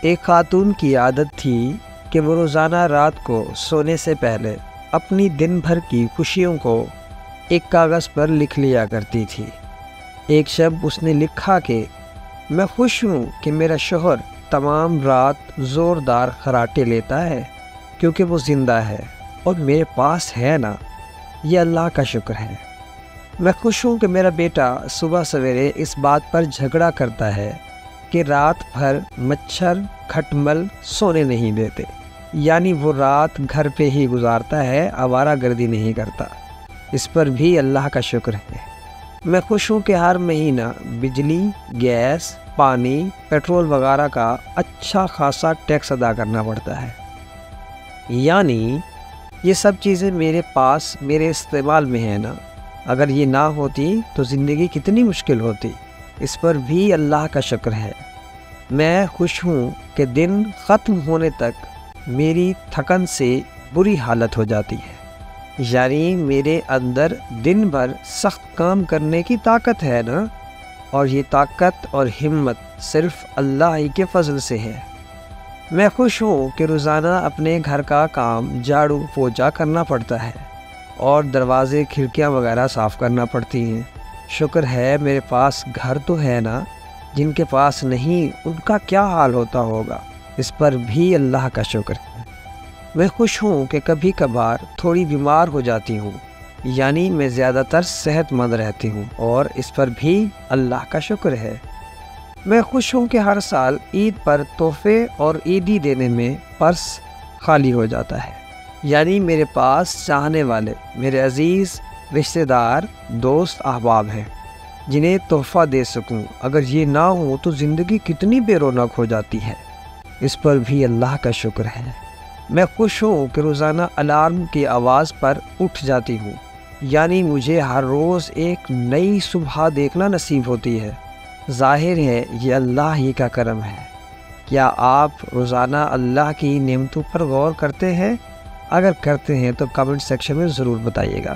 ایک خاتون کی عادت تھی کہ وہ روزانہ رات کو سونے سے پہلے اپنی دن بھر کی خوشیوں کو ایک کاغذ پر لکھ لیا کرتی تھی۔ ایک شب اس نے لکھا کہ میں خوش ہوں کہ میرا شوہر تمام رات زوردار خراٹے لیتا ہے کیونکہ وہ زندہ ہے اور میرے پاس ہے نا، یہ اللہ کا شکر ہے۔ میں خوش ہوں کہ میرا بیٹا صبح سویرے اس بات پر جھگڑا کرتا ہے کہ رات بھر مچھر کھٹمل سونے نہیں دیتے، یعنی وہ رات گھر پہ ہی گزارتا ہے، آوارہ گردی نہیں کرتا، اس پر بھی اللہ کا شکر ہے۔ میں خوش ہوں کہ ہر مہینہ بجلی، گیس، پانی، پیٹرول وغیرہ کا اچھا خاصا ٹیکس ادا کرنا پڑتا ہے، یعنی یہ سب چیزیں میرے پاس میرے استعمال میں ہیں نا، اگر یہ نہ ہوتی تو زندگی کتنی مشکل ہوتی، اس پر بھی اللہ کا شکر ہے۔ میں خوش ہوں کہ دن ختم ہونے تک میری تھکن سے بری حالت ہو جاتی ہے، یعنی میرے اندر دن بھر سخت کام کرنے کی طاقت ہے نا، اور یہ طاقت اور ہمت صرف اللہ ہی کے فضل سے ہے۔ میں خوش ہوں کہ روزانہ اپنے گھر کا کام جھاڑو پوچھا کرنا پڑتا ہے اور دروازے کھڑکیاں وغیرہ صاف کرنا پڑتی ہیں۔ شکر ہے میرے پاس گھر تو ہے نا، جن کے پاس نہیں ان کا کیا حال ہوتا ہوگا، اس پر بھی اللہ کا شکر ہے۔ میں خوش ہوں کہ کبھی کبھار تھوڑی بیمار ہو جاتی ہوں، یعنی میں زیادہ تر صحت مند رہتی ہوں، اور اس پر بھی اللہ کا شکر ہے۔ میں خوش ہوں کہ ہر سال عید پر تحفے اور عیدی دینے میں پرس خالی ہو جاتا ہے، یعنی میرے پاس چاہنے والے میرے عزیز رشتہ دار، دوست، احباب ہیں جنہیں تحفہ دے سکوں۔ اگر یہ نہ ہو تو زندگی کتنی بے رونق ہو جاتی ہے، اس پر بھی اللہ کا شکر ہے۔ میں خوش ہوں کہ روزانہ الارم کی آواز پر اٹھ جاتی ہوں، یعنی مجھے ہر روز ایک نئی صبح دیکھنا نصیب ہوتی ہے۔ ظاہر ہے یہ اللہ ہی کا کرم ہے۔ کیا آپ روزانہ اللہ کی نعمتوں پر غور کرتے ہیں؟ اگر کرتے ہیں تو کمنٹ سیکشن میں ضرور بتائیے گا۔